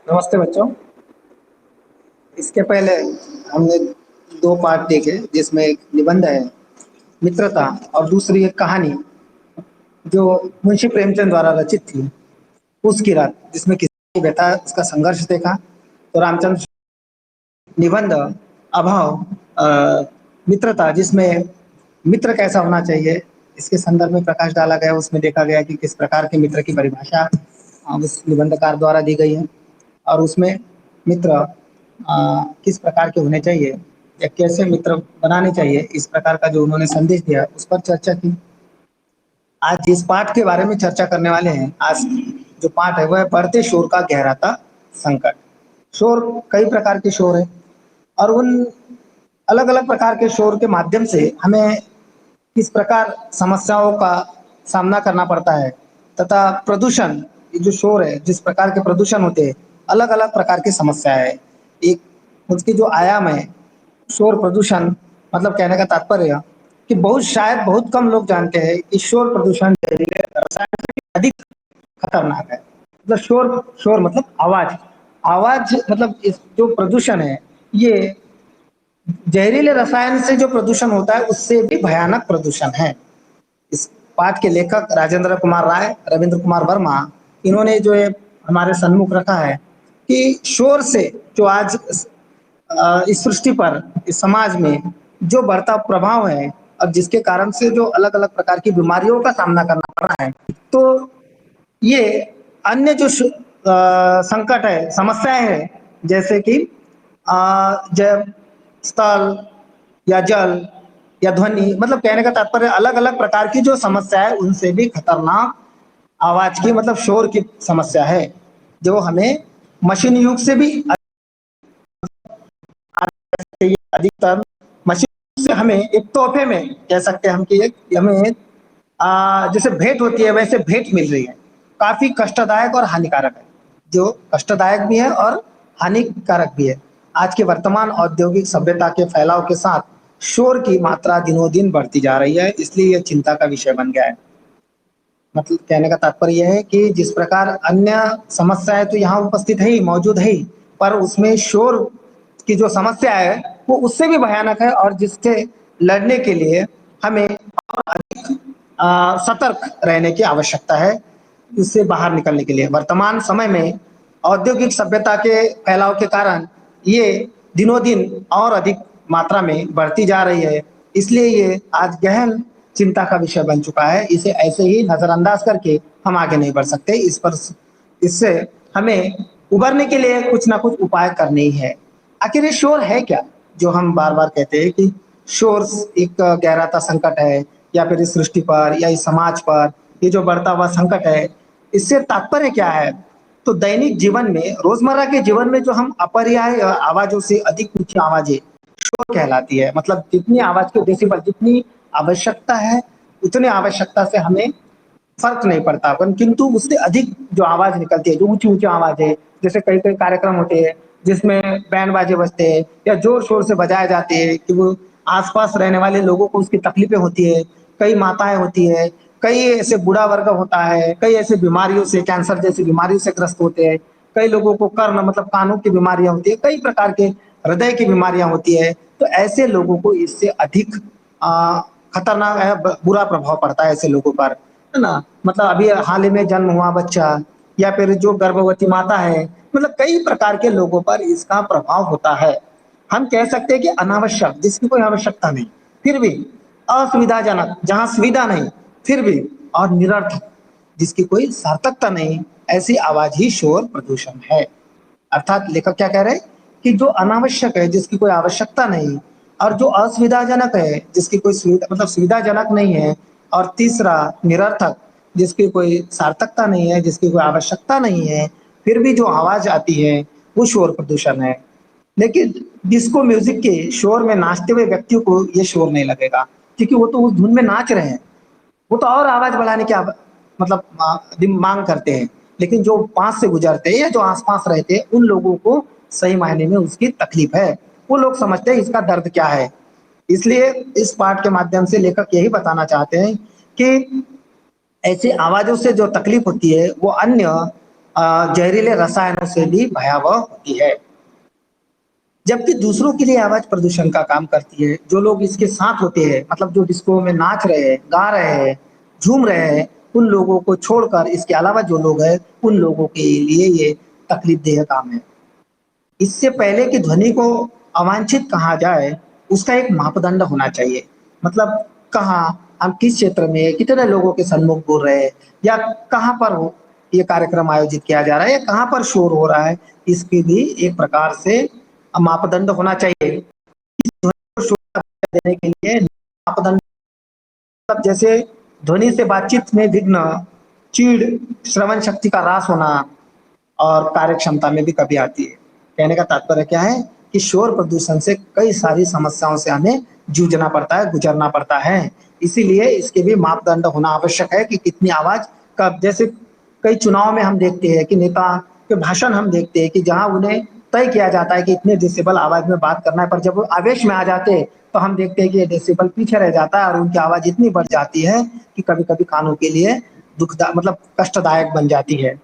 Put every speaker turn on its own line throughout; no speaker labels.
नमस्ते बच्चों। इसके पहले हमने दो पार्ट देखे जिसमें एक निबंध है मित्रता और दूसरी एक कहानी जो मुंशी प्रेमचंद द्वारा रचित थी उसकी रात, जिसमें किसी व्यथा उसका संघर्ष देखा। तो रामचंद्र निबंध अभाव मित्रता, जिसमें मित्र कैसा होना चाहिए इसके संदर्भ में प्रकाश डाला गया। उसमें देखा गया कि किस प्रकार के मित्र की परिभाषा उस निबंधकार द्वारा दी गई है और उसमें मित्र किस प्रकार के होने चाहिए या कैसे मित्र बनाने चाहिए, इस प्रकार का जो उन्होंने संदेश दिया उस पर चर्चा की। आज जिस पाठ के बारे में चर्चा करने वाले हैं, आज जो पाठ है वह है बढ़ते शोर का गहराता संकट। शोर, कई प्रकार के शोर है और उन अलग अलग प्रकार के शोर के माध्यम से हमें किस प्रकार समस्याओं का सामना करना पड़ता है तथा प्रदूषण, ये जो शोर है, जिस प्रकार के प्रदूषण होते हैं, अलग अलग प्रकार की समस्या है। एक उसकी जो आयाम है शोर प्रदूषण, मतलब कहने का तात्पर्य कि शायद बहुत कम लोग जानते हैं कि शोर प्रदूषण जहरीले रसायन से अधिक खतरनाक है। मतलब शोर, शोर मतलब आवाज, आवाज मतलब इस जो प्रदूषण है ये जहरीले रसायन से जो प्रदूषण होता है उससे भी भयानक प्रदूषण है। इस पाठ के लेखक राजेंद्र कुमार राय, रविंद्र कुमार वर्मा, इन्होंने जो है हमारे सन्मुख रखा है कि शोर से जो आज इस सृष्टि पर, इस समाज में जो बढ़ता प्रभाव है और जिसके कारण से जो अलग अलग प्रकार की बीमारियों का सामना करना पड़ रहा है, तो ये अन्य जो संकट है, समस्याएं हैं, जैसे कि जब स्थल या जल या ध्वनि, मतलब कहने का तात्पर्य अलग अलग प्रकार की जो समस्या है उनसे भी खतरनाक आवाज की, मतलब शोर की समस्या है जो हमें मशीन युग से भी अधिकतर मशीन से हमें एक तोहफे में कह सकते हैं हम कि एक हमें जैसे भेंट होती है वैसे भेंट मिल रही है। काफी कष्टदायक और हानिकारक है, जो कष्टदायक भी है और हानिकारक भी है। आज के वर्तमान औद्योगिक सभ्यता के फैलाव के साथ शोर की मात्रा दिनों दिन बढ़ती जा रही है, इसलिए यह चिंता का विषय बन गया है। मतलब कहने का तात्पर्य यह है कि जिस प्रकार अन्य समस्याएं तो यहाँ उपस्थित है ही, मौजूद है ही, पर उसमें शोर की जो समस्या है वो उससे भी भयानक है और जिससे लड़ने के लिए हमें और अधिक सतर्क रहने की आवश्यकता है, इससे बाहर निकलने के लिए। वर्तमान समय में औद्योगिक सभ्यता के फैलाव के कारण ये दिनों दिन और अधिक मात्रा में बढ़ती जा रही है, इसलिए ये आज गहन चिंता का विषय बन चुका है। इसे ऐसे ही नजरअंदाज करके हम आगे नहीं बढ़ सकते। इस पर, इससे हमें उबरने के लिए कुछ ना कुछ उपाय करने ही है। आखिर ये शोर है क्या, जो हम बार बार कहते हैं कि शोर एक गहराता संकट है, या फिर इस सृष्टि पर या इस समाज पर ये जो बढ़ता हुआ संकट है, इससे तात्पर्य क्या है? तो दैनिक जीवन में, रोजमर्रा के जीवन में जो हम अपरिहार्य आवाजों से अधिक ऊंची आवाजें शोर कहलाती है। मतलब जितनी आवाज के डेसिबल, जितनी आवश्यकता है उतने आवश्यकता से हमें फर्क नहीं पड़ता, किंतु उससे अधिक जो आवाज निकलती है, जो ऊंची ऊंची आवाज है, जैसे कई कई कार्यक्रम होते हैं जिसमें बैंड बाजे बजते हैं या जोर शोर से बजाए जाते हैं कि वो आसपास रहने वाले लोगों को उसकी तकलीफें होती है। कई माताएं होती है, कई ऐसे बूढ़ा वर्ग होता है, कई ऐसे बीमारियों से, कैंसर जैसी बीमारियों से ग्रस्त होते हैं, कई लोगों को कर्ण मतलब कानों की बीमारियां होती है, कई प्रकार के हृदय की बीमारियां होती है। तो ऐसे लोगों को इससे अधिक खतरनाक है, बुरा प्रभाव पड़ता है ऐसे लोगों पर, है ना। मतलब अभी हाल ही में जन्म हुआ बच्चा या फिर जो गर्भवती माता है, मतलब कई प्रकार के लोगों पर इसका प्रभाव होता है। हम कह सकते हैं कि अनावश्यक, जिसकी कोई आवश्यकता नहीं फिर भी, असुविधाजनक जहां सुविधा नहीं फिर भी, और निरर्थक जिसकी कोई सार्थकता नहीं, ऐसी आवाज ही शोर प्रदूषण है। अर्थात लेखक क्या कह रहे हैं कि जो अनावश्यक है, जिसकी कोई आवश्यकता नहीं, और जो असुविधाजनक है, जिसकी कोई सुविधा मतलब सुविधाजनक नहीं है, और तीसरा निरर्थक, जिसकी कोई सार्थकता नहीं है, जिसकी कोई आवश्यकता नहीं है, फिर भी जो आवाज आती है वो शोर प्रदूषण है। लेकिन डिस्को म्यूजिक के शोर में नाचते हुए व्यक्तियों को ये शोर नहीं लगेगा, क्योंकि वो तो उस धुन में नाच रहे हैं, वो तो और आवाज बढ़ाने की मतलब मांग करते हैं। लेकिन जो पास से गुजरते हैं या जो आसपास रहते हैं उन लोगों को सही मायने में उसकी तकलीफ है, वो लोग समझते हैं इसका दर्द क्या है। इसलिए इस पाठ के माध्यम से लेखक यही बताना चाहते हैं कि ऐसी आवाजों से जो तकलीफ होती है वो अन्य जहरीले रसायनों से भी भयावह होती है। जबकि दूसरों के लिए आवाज प्रदूषण का काम करती है। जो लोग इसके साथ होते हैं, मतलब जो डिस्को में नाच रहे हैं, गा रहे हैं, झूम रहे हैं, उन लोगों को छोड़कर इसके अलावा जो लोग हैं, उन लोगों के लिए ये तकलीफदेह काम है। इससे पहले कि ध्वनि को अवांछित कहा जाए, उसका एक मापदंड होना चाहिए। मतलब कहाँ, हम किस क्षेत्र में कितने लोगों के सन्मुख बोल रहे हैं, या कहाँ पर हो ये कार्यक्रम आयोजित किया जा रहा है, या कहाँ पर शोर हो रहा है, इसकी भी एक प्रकार से मापदंड होना चाहिए। शोर देने के लिए मापदंड, मतलब जैसे ध्वनि से बातचीत में विघ्न, चीड़, श्रवण शक्ति का ह्रास होना और कार्य क्षमता में भी कमी आती है। कहने का तात्पर्य क्या है कि शोर प्रदूषण से कई सारी समस्याओं से हमें जूझना पड़ता है, गुजरना पड़ता है। इसीलिए इसके भी मापदंड होना आवश्यक है कि कितनी आवाज कब। जैसे कई चुनाव में हम देखते हैं कि नेता के भाषण हम देखते हैं कि जहां उन्हें तय किया जाता है कि इतने डेसिबल आवाज में बात करना है, पर जब वो आवेश में आ जाते हैं तो हम देखते हैं कि ये डेसिबल पीछे रह जाता है और उनकी आवाज इतनी बढ़ जाती है कि कभी कभी कानों के लिए दुखदा मतलब कष्टदायक बन जाती है।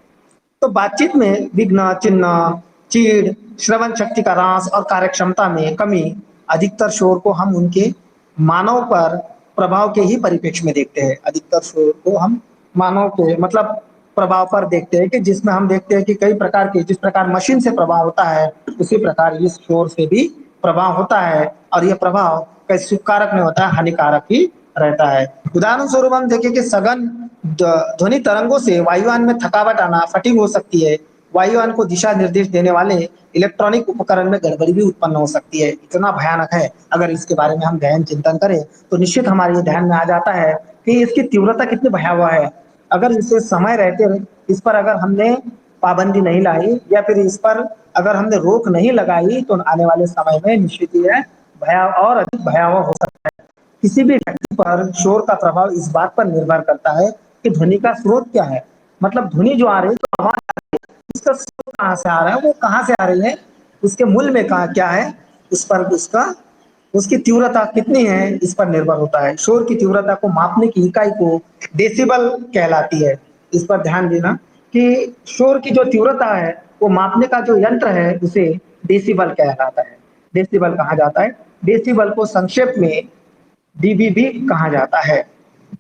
तो बातचीत में विघ्न, चिन्ह, चीड़, श्रवण शक्ति का ह्रास और कार्यक्षमता में कमी, अधिकतर शोर को हम उनके मानव पर प्रभाव के ही परिप्रेक्ष्य में देखते हैं। अधिकतर शोर को हम मानव के मतलब प्रभाव पर देखते हैं, कि जिसमें हम देखते हैं कि कई प्रकार के, जिस प्रकार मशीन से प्रभाव होता है, उसी प्रकार इस शोर से भी प्रभाव होता है। और यह प्रभाव कई सुखकारक नहीं होता है, हानिकारक ही रहता है। उदाहरण स्वरूप हम देखें कि सघन ध्वनि तरंगों से वायुयान में थकावट आना, फटीग हो सकती है। वायुयान को दिशा निर्देश देने वाले इलेक्ट्रॉनिक उपकरण में गड़बड़ी भी उत्पन्न हो सकती है। इतना भयानक है। अगर इसके बारे में हम गहन चिंतन करें तो निश्चित हमारे ये ध्यान में आ जाता है कि इसकी तीव्रता कितनी भयावह है। अगर इसे समय रहते इस पर अगर हमने पाबंदी नहीं लाई, या फिर इस पर अगर हमने रोक नहीं लगाई, तो आने वाले समय में निश्चित ही है भया और अधिक भयावह हो सकता है। किसी भी व्यक्ति पर शोर का प्रभाव इस बात पर निर्भर करता है कि ध्वनि का स्रोत क्या है। मतलब ध्वनि जो आ रही है, तो आवाज उसका स्रोत कहाँ से आ रहा है, वो कहाँ से आ रही है, उसके मूल में कहाँ क्या है, उस पर उसका उसकी तीव्रता कितनी है, इस पर निर्भर होता है। शोर की तीव्रता को मापने की इकाई को डेसिबल कहलाती है। इस पर ध्यान देना कि शोर की जो तीव्रता है, वो मापने का जो यंत्र है, उसे डेसिबल कहलाता है। डेसिबल कहा जाता है। डेसिबल को संक्षेप में डीबी भी कहा जाता है।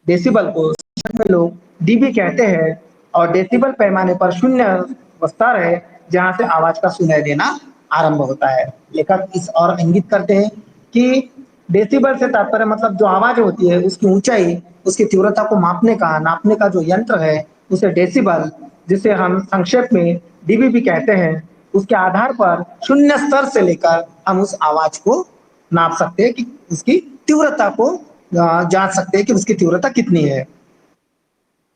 डेसिबल को संक्षेप में लोग डीबी कहते हैं। और डेसिबल पैमाने पर शून्य स्तर है जहां से आवाज का सुनाई देना आरंभ होता है। लेखक इस और इंगित करते हैं कि डेसिबल से तात्पर्य मतलब जो आवाज होती है, उसकी ऊंचाई, उसकी तीव्रता को नापने का जो यंत्र है, उसे डेसिबल, जिसे हम संक्षेप में डीबी भी कहते हैं, उसके आधार पर शून्य स्तर से लेकर हम उस आवाज को नाप सकते हैं कि उसकी तीव्रता को जांच सकते हैं कि उसकी तीव्रता कितनी है।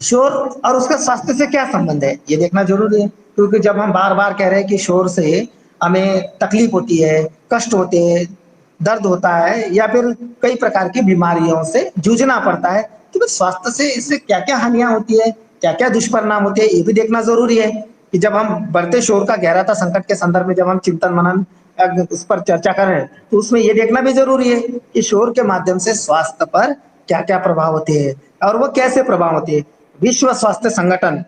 शोर और उसका स्वास्थ्य से क्या संबंध है, ये देखना जरूरी है। क्योंकि जब हम बार बार कह रहे हैं कि शोर से हमें तकलीफ होती है, कष्ट होते हैं, दर्द होता है, या फिर कई प्रकार की बीमारियों से जूझना पड़ता है, तो फिर स्वास्थ्य से इससे क्या क्या हानियां होती है, क्या क्या दुष्परिणाम होते हैं, ये भी देखना जरूरी है। कि जब हम बढ़ते शोर का गहराता संकट के संदर्भ में जब हम चिंतन मनन उस पर चर्चा कर रहे हैं, तो उसमें ये देखना भी जरूरी है कि शोर के माध्यम से स्वास्थ्य पर क्या क्या प्रभाव होते हैं और वो कैसे प्रभाव होते हैं। विश्व स्वास्थ्य संगठन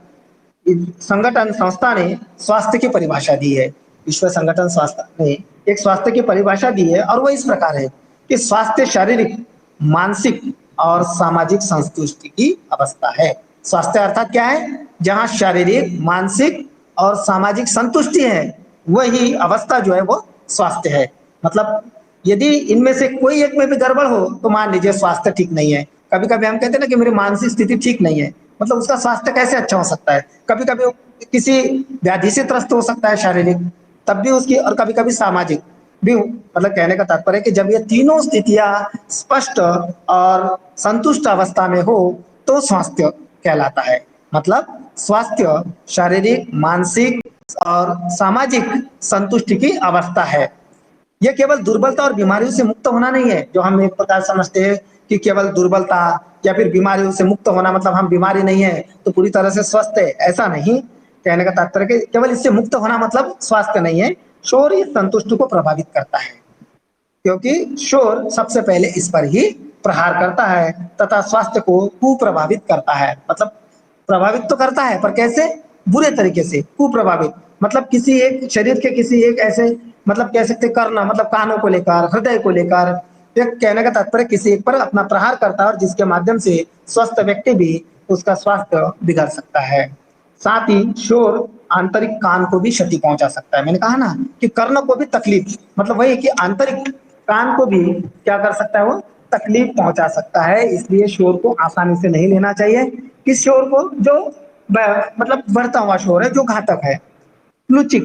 संस्था ने स्वास्थ्य की परिभाषा दी है। विश्व संगठन स्वास्थ्य ने एक स्वास्थ्य की परिभाषा दी है, और वो इस प्रकार है कि स्वास्थ्य शारीरिक, मानसिक और सामाजिक संतुष्टि की अवस्था है। स्वास्थ्य अर्थात क्या है, जहां शारीरिक, मानसिक और सामाजिक संतुष्टि है, वही अवस्था जो है वो स्वास्थ्य है। मतलब यदि इनमें से कोई एक में भी गड़बड़ हो, तो मान लीजिए स्वास्थ्य ठीक नहीं है। कभी कभी हम कहते हैं ना कि मेरी मानसिक स्थिति ठीक नहीं है, मतलब उसका स्वास्थ्य कैसे अच्छा हो सकता है। कभी कभी किसी व्याधि से त्रस्त हो सकता है शारीरिक, तब भी उसकी, और कभी कभी सामाजिक भी। मतलब कहने का तात्पर्य है कि जब ये तीनों स्थितियां स्पष्ट और संतुष्ट अवस्था में हो, तो स्वास्थ्य कहलाता है। मतलब स्वास्थ्य शारीरिक, मानसिक और सामाजिक संतुष्टि की अवस्था है। ये केवल दुर्बलता और बीमारियों से मुक्त होना नहीं है, जो हम एक प्रकार समझते हैं कि केवल दुर्बलता या फिर बीमारियों से मुक्त होना मतलब हम बीमारी नहीं है तो पूरी तरह से स्वस्थ है, ऐसा नहीं। कहने का तात्पर्य कि केवल इससे मुक्त होना मतलब स्वास्थ्य नहीं है। शोर इस संतुष्टि को प्रभावित करता है, क्योंकि शोर सबसे पहले इस पर ही प्रहार करता है तथा स्वास्थ्य को कुप्रभावित करता है। मतलब प्रभावित तो करता है, पर कैसे? बुरे तरीके से कुप्रभावित, मतलब किसी एक शरीर के किसी एक ऐसे, मतलब कह सकते कर्ण, मतलब कानों को लेकर, हृदय को लेकर, एक कहने का तात्पर्य किसी एक पर अपना प्रहार करता है और जिसके माध्यम से स्वस्थ व्यक्ति भी उसका स्वास्थ्य बिगड़ सकता है। साथ ही शोर आंतरिक कान को भी क्षति पहुंचा सकता है। मैंने कहा ना कि कर्ण को भी तकलीफ, मतलब वही कि आंतरिक कान को भी क्या कर सकता है, वो तकलीफ पहुंचा सकता है। इसलिए शोर को आसानी से नहीं लेना चाहिए। किस शोर को? जो मतलब बढ़ता हुआ शोर है, जो घातक है। प्लूचिक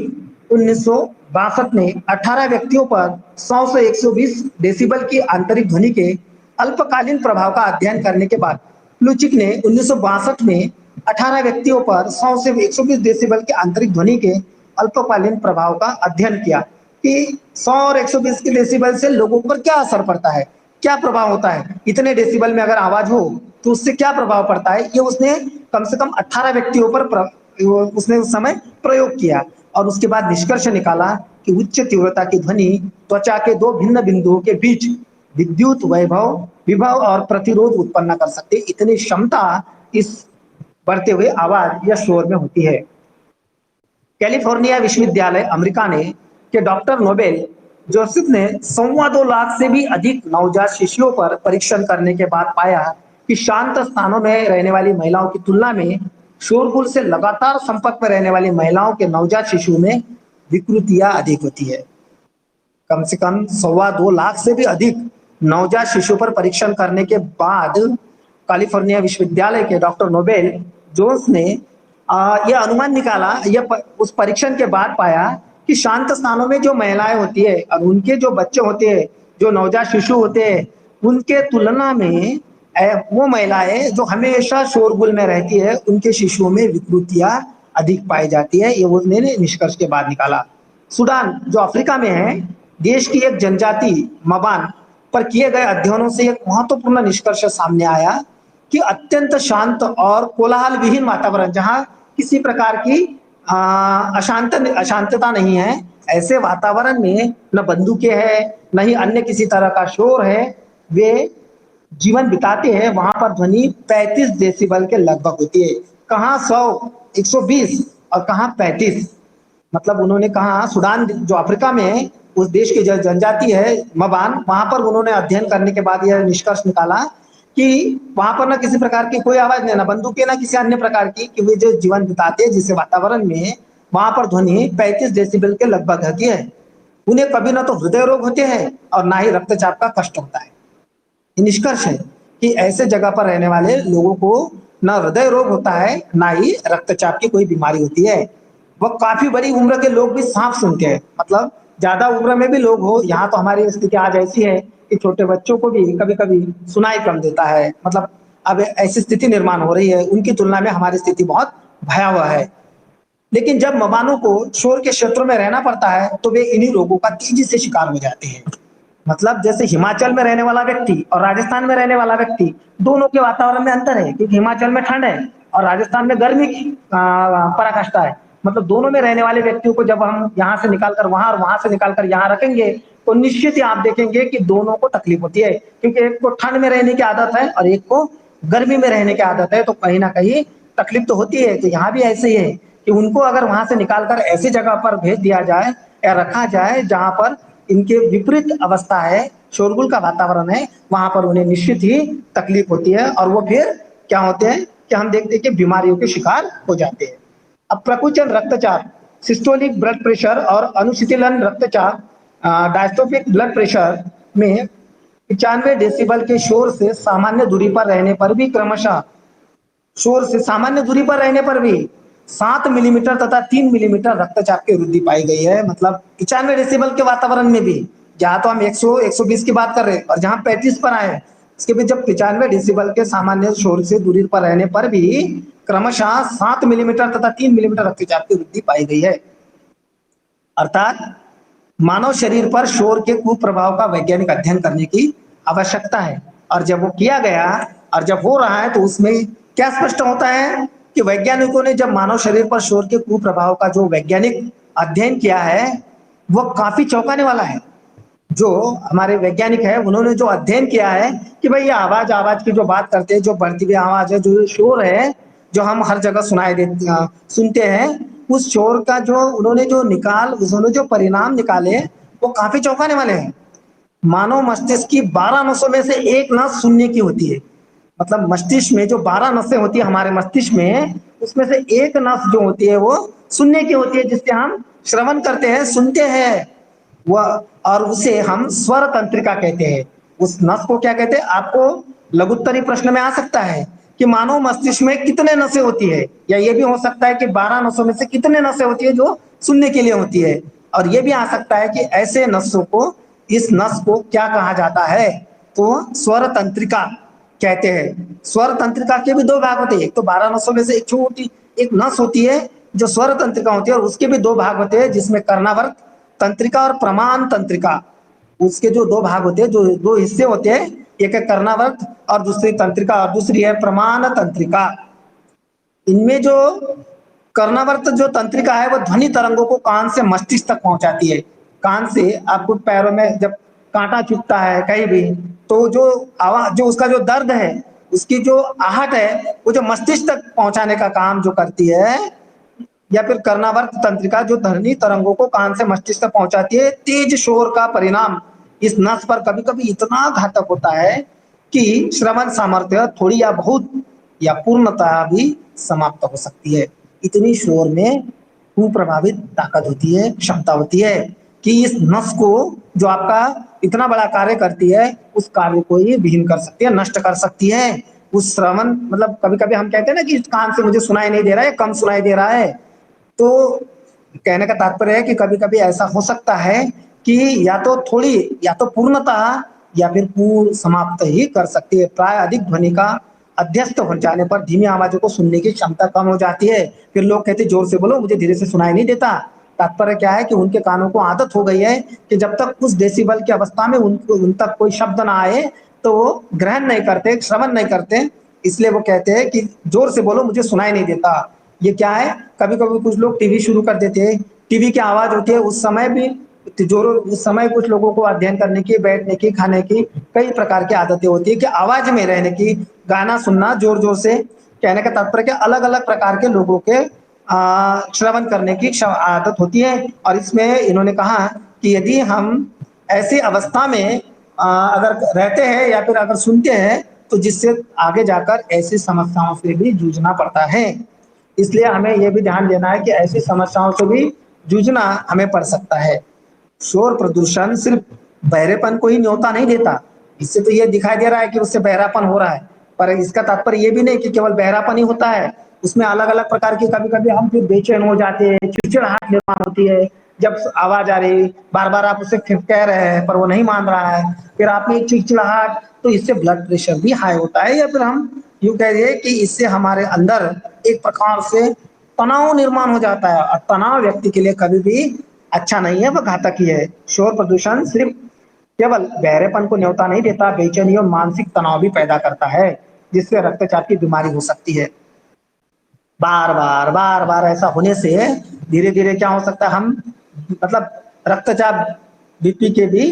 1962 ने 18 व्यक्तियों पर 100 से 120 डेसिबल की आंतरिक ध्वनि के अल्पकालीन प्रभाव का अध्ययन करने के बाद प्लूचिक ने 1962 में 18 व्यक्तियों पर 100 से 120 डेसिबल की आंतरिक ध्वनि के अल्पकालीन प्रभाव का अध्ययन किया कि 100 और 120 के डेसिबल से लोगों पर क्या असर पड़ता है, क्या प्रभाव होता है। इतने डेसिबल में अगर आवाज हो तो उससे क्या प्रभाव पड़ता है, ये उसने कम से कम 18 व्यक्तियों पर उसने उस समय प्रयोग किया और उसके बाद निष्कर्ष निकाला कि उच्च तीव्रता की ध्वनि त्वचा के दो भिन्न बिंदुओं के बीच विद्युत विभव और प्रतिरोध उत्पन्न कर सकते। इतनी क्षमता इस बढ़ते हुए आवाज या शोर में होती है। कैलिफोर्निया विश्वविद्यालय अमेरिका ने के डॉक्टर नोबेल जोसेफ ने 2.25 लाख से भी अधिक नवजात शिशुओं पर परीक्षण करने के बाद पाया कि शांत स्थानों में रहने वाली महिलाओं की तुलना में शोरगुल से लगातार संपर्क में रहने वाली महिलाओं के नवजात शिशु में विकृतियां अधिक होती है। कम से कम 2.25 लाख से भी अधिक नवजात शिशु पर परीक्षण करने के बाद कैलिफोर्निया विश्वविद्यालय के डॉक्टर नोबेल जोन्स ने यह अनुमान निकाला, उस परीक्षण के बाद पाया कि शांत स्थानों में जो महिलाएं होती है और उनके जो बच्चे होते हैं, जो नवजात शिशु होते हैं, उनके तुलना में वो महिलाएं जो हमेशा शोरगुल में रहती है, उनके शिशुओं में विकृतियां अधिक पाई जाती है। ये उसने निष्कर्ष के बाद निकाला। सूडान जो अफ्रीका में है, देश की एक जनजाति मबान पर किए गए अध्ययनों से एक महत्वपूर्ण निष्कर्ष सामने आया कि अत्यंत शांत और कोलाहल विहीन वातावरण, जहां किसी प्रकार की अशांतता नहीं है, ऐसे वातावरण में न बंदूकें हैं, न ही अन्य किसी तरह का शोर है, वे जीवन बिताते हैं, वहां पर ध्वनि 35 डेसिबल के लगभग होती है। कहाँ 100, 120 और कहाँ 35। मतलब उन्होंने कहा सूडान जो अफ्रीका में है, उस देश की जो जनजाति है मबान, वहां पर उन्होंने अध्ययन करने के बाद यह निष्कर्ष निकाला कि वहां पर ना किसी प्रकार की कोई आवाज नहीं, ना बंदूकें, ना किसी अन्य प्रकार की, कि वे जो जीवन बिताते हैं जिस वातावरण में, वहां पर ध्वनि 35 डेसिबल के लगभग होती है। उन्हें कभी ना तो हृदय रोग होते हैं और ना ही रक्तचाप का कष्ट होता है। निष्कर्ष है कि ऐसे जगह पर रहने वाले लोगों को ना हृदय रोग होता है, ना ही रक्तचाप की कोई बीमारी होती है। वह काफी बड़ी उम्र के लोग भी सांप सुनते हैं, मतलब ज्यादा उम्र में भी लोग हो। यहाँ तो हमारी स्थिति आज ऐसी है कि छोटे बच्चों को भी कभी कभी सुनाई कम देता है, मतलब अब ऐसी स्थिति निर्माण हो रही है, उनकी तुलना में हमारी स्थिति बहुत भयावह है। लेकिन जब मबानों को शोर के क्षेत्रों में रहना पड़ता है तो वे इन्हीं रोगों का तेजी से शिकार हो जाते हैं। मतलब जैसे हिमाचल में रहने वाला व्यक्ति और राजस्थान में रहने वाला व्यक्ति, दोनों के वातावरण में अंतर है, क्योंकि हिमाचल में ठंड है और राजस्थान में गर्मी की पराकाष्ठा है। मतलब दोनों में रहने वाले व्यक्तियों को जब हम यहाँ से निकालकर वहां और वहां से निकालकर यहाँ रखेंगे तो निश्चित ही आप देखेंगे कि दोनों को तकलीफ होती है, क्योंकि एक को ठंड में रहने की आदत है और एक को गर्मी में रहने की आदत है, तो कहीं ना कहीं तकलीफ तो होती है। तो यहाँ भी ऐसे ही है कि उनको अगर वहां से निकालकर ऐसी जगह पर भेज दिया जाए या रखा जाए जहां पर इनके विपरीत अवस्था है, शोरगुल का वातावरण है, वहां पर उन्हें निश्चित ही तकलीफ होती है और वो फिर क्या होते हैं कि हम देखते हैं कि बीमारियों के शिकार हो जाते हैं। अब प्रकुचन रक्तचाप, सिस्टोलिक ब्लड प्रेशर और अनुशीतलन रक्तचाप, डायस्टोपिक ब्लड प्रेशर में 95 डेसिबल के शोर से सामान्य दूरी पर रहने पर भी क्रमशः शोर से सामान्य दूरी पर रहने पर भी 7 मिलीमीटर तथा 3 मिलीमीटर रक्तचाप की वृद्धि पाई गई है। मतलब 95 डेसिबल के वातावरण में भी, जहां तो हम 100 120 की बात कर रहे हैं और जहां 35 पर आए, इसके भी जब 95 डेसिबल के सामान्य शोर से दूरी पर रहने पर भी क्रमशः 7 मिलीमीटर तथा 3 मिलीमीटर रक्तचाप की वृद्धि पाई गई है। अर्थात मानव शरीर पर शोर के कुप्रभाव का वैज्ञानिक अध्ययन करने की आवश्यकता है। और जब वो किया गया और जब हो रहा है तो उसमें क्या स्पष्ट होता है कि वैज्ञानिकों ने जब मानव शरीर पर शोर के कुप्रभाव का जो वैज्ञानिक अध्ययन किया है वो काफी चौंकाने वाला है। जो हमारे वैज्ञानिक है उन्होंने जो अध्ययन किया है कि भाई ये आवाज आवाज की जो बात करते हैं, जो बढ़ती हुई आवाज है, जो शोर है, जो हम हर जगह सुनते हैं, उस शोर का जो उन्होंने जो परिणाम निकाले, वो काफ़ी चौंकाने वाले हैं। मानव मस्तिष्क की 12 नसों में से एक नस सुनने की होती है। मतलब मस्तिष्क में जो 12 नसें होती है हमारे मस्तिष्क में, उसमें से एक नस जो होती है वो सुनने की होती है, जिससे हम श्रवण करते हैं, सुनते हैं। वह और उसे हम स्वर तंत्रिका कहते हैं। उस नस को क्या कहते हैं? आपको लघुत्तरी प्रश्न में आ सकता है कि मानव मस्तिष्क में कितने नसें होती है, या ये भी हो सकता है कि 12 नसों में से कितने नसें होती है जो सुनने के लिए होती है। और ये भी आ सकता है कि ऐसे नसों को, इस नस को क्या कहा जाता है? तो स्वर तंत्रिका कहते हैं। स्वर तंत्रिका के भी दो भाग होते हैं। एक तो 12 नसों में से एक छोटी एक नस होती है जो स्वर तंत्रिका होती है, और उसके भी दो भाग होते हैं, जिसमें कर्णावर्त तंत्रिका और प्रमाण तंत्रिका। उसके जो दो भाग होते हैं, जो दो हिस्से होते हैं, एक है कर्णावर्त और दूसरी तंत्रिका, और दूसरी है प्रमाण तंत्रिका। इनमें जो कर्णावर्त जो तंत्रिका है, वो ध्वनि तरंगों को कान से मस्तिष्क तक पहुंचाती है। कान से आपको पैरों में जब कांटा चुभता है कहीं भी, तो जो आवाज, जो उसका जो दर्द है, उसकी जो आहट है, वो जो मस्तिष्क तक पहुंचाने का काम जो करती है, या फिर कर्णावर्त तंत्रिका जो ध्वनि तरंगों को कान से मस्तिष्क तक पहुंचाती है। तेज शोर का परिणाम इस नस पर कभी कभी इतना घातक होता है कि श्रवण सामर्थ्य थोड़ी या बहुत या पूर्णतः भी समाप्त हो सकती है। इतनी शोर में कुप्रभावित ताकत होती है, क्षमता होती है कि इस नस को, जो आपका इतना बड़ा कार्य करती है, उस कार्य को ही विहीन कर सकती है, नष्ट कर सकती है। उस श्रवण, मतलब कभी कभी हम कहते हैं ना कि इस कान से मुझे सुनाई नहीं दे रहा है, कम सुनाई दे रहा है। तो कहने का तात्पर्य है कि कभी कभी ऐसा हो सकता है कि या तो थोड़ी, या तो पूर्णतः या फिर पूर्ण समाप्त ही कर सकती है। प्राय अधिक ध्वनि का अध्यस्त हो जाने पर धीमी आवाजों को सुनने की क्षमता कम हो जाती है। फिर लोग कहते हैं जोर से बोलो, मुझे धीरे से सुनाई नहीं देता। तात्पर्य क्या है कि उनके कानों को आदत हो गई है कि जब तक उस डेसिबल की अवस्था में उनको उन तक कोई शब्द ना आए, तो वो ग्रहण नहीं करते, श्रवण नहीं करते। इसलिए वो कहते हैं कि जोर से बोलो, मुझे सुनाई नहीं देता। ये क्या है? कभी कभी कुछ लोग टीवी शुरू कर देते हैं, टीवी की आवाज होती है, उस समय भी जोर, उस समय कुछ लोगों को अध्ययन करने की, बैठने की, खाने की कई प्रकार की आदतें होती है कि आवाज में रहने की, गाना सुनना जोर जोर से। कहने का तात्पर्य क्या, अलग अलग प्रकार के लोगों के श्रवण करने की आदत होती है। और इसमें इन्होंने कहा कि यदि हम ऐसी अवस्था में अगर रहते हैं या फिर अगर सुनते हैं, तो जिससे आगे जाकर ऐसी समस्याओं से भी जूझना पड़ता है। इसलिए हमें यह भी ध्यान देना है कि ऐसी समस्याओं से भी जूझना हमें पड़ सकता है। शोर प्रदूषण सिर्फ बहरेपन को ही न्योता नहीं देता। इससे तो ये दिखाई दे रहा है कि उससे बहरापन हो रहा है, पर इसका तात्पर्य ये भी नहीं कि केवल बहरापन ही होता है। उसमें अलग अलग प्रकार की, कभी कभी हम फिर बेचैन हो जाते हैं, चिड़चिड़ाहट निर्माण होती है। जब आवाज आ रही, बार बार आप उसे फिर कह रहे हैं पर वो नहीं मान रहा है, फिर आप में चिड़चिड़ाहट, तो इससे ब्लड प्रेशर भी हाई होता है। या फिर हम यूं कहिए कि इससे हमारे अंदर एक प्रकार से तनाव निर्माण हो जाता है, और तनाव व्यक्ति के लिए कभी भी अच्छा नहीं है, वह घातक ही है। शोर प्रदूषण सिर्फ केवल बहरेपन को न्योता नहीं देता, बेचैनी और मानसिक तनाव भी पैदा करता है, जिससे रक्तचाप की बीमारी हो सकती है। बार बार ऐसा होने से धीरे धीरे क्या हो सकता है, हम मतलब रक्तचाप, बीपी के भी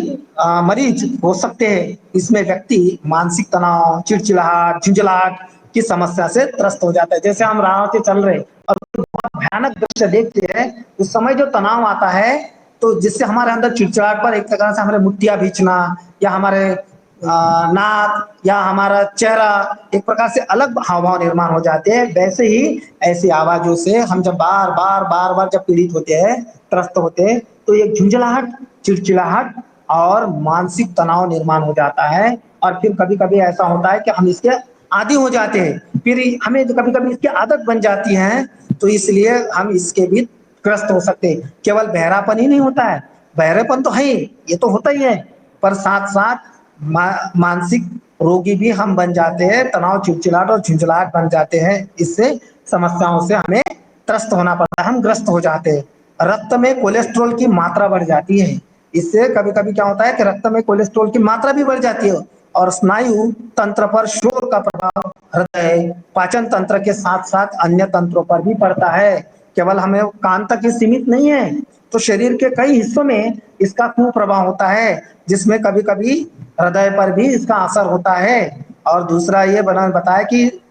मरीज हो सकते हैं। इसमें व्यक्ति मानसिक तनाव, चिड़चिड़ाहट, झुंझलाहट की समस्या से त्रस्त हो जाता है। जैसे हम राह से चल रहे और बहुत भयानक दृश्य देखते हैं, उस समय जो तनाव आता है, तो जिससे हमारे अंदर चिड़चिड़ाहट पर एक तरह से हमारे मुट्ठियां भींचना, या हमारे नाक या हमारा चेहरा एक प्रकार से अलग हाव भाव निर्माण हो जाते हैं। वैसे ही ऐसी आवाजों से हम जब बार बार जब पीड़ित होते हैं, त्रस्त होते हैं, तो एक झुंझलाहट, चिड़चिड़ाहट और मानसिक तनाव निर्माण हो जाता है। और फिर कभी कभी ऐसा होता है कि हम इसके आदी हो जाते हैं, फिर हमें कभी कभी इसकी आदत बन जाती है, तो इसलिए हम इसके भी ग्रस्त हो सकते हैं। केवल बहरापन ही नहीं होता है, बहरेपन तो है ही, ये तो होता ही है, पर साथ साथ मानसिक रोगी भी हम बन जाते हैं, तनाव, चिड़चिड़ाहट और झुंझलाहट बन जाते हैं। इससे समस्याओं से हमें त्रस्त होना पड़ता है, हम ग्रस्त हो जाते हैं। रक्त में कोलेस्ट्रॉल की मात्रा बढ़ जाती है। इससे कभी कभी क्या होता है कि रक्त में कोलेस्ट्रॉल की मात्रा भी बढ़ जाती है, और स्नायु तंत्र पर शोर का प्रभाव हृदय, पाचन तंत्र के साथ साथ अन्य तंत्रों पर भी पड़ता है। केवल हमें कान तक ही सीमित नहीं है, तो शरीर के कई हिस्सों में इसका कुप्रभाव होता है, जिसमें कभी कभी हृदय पर भी इसका असर होता है। और दूसरा ये बताया कि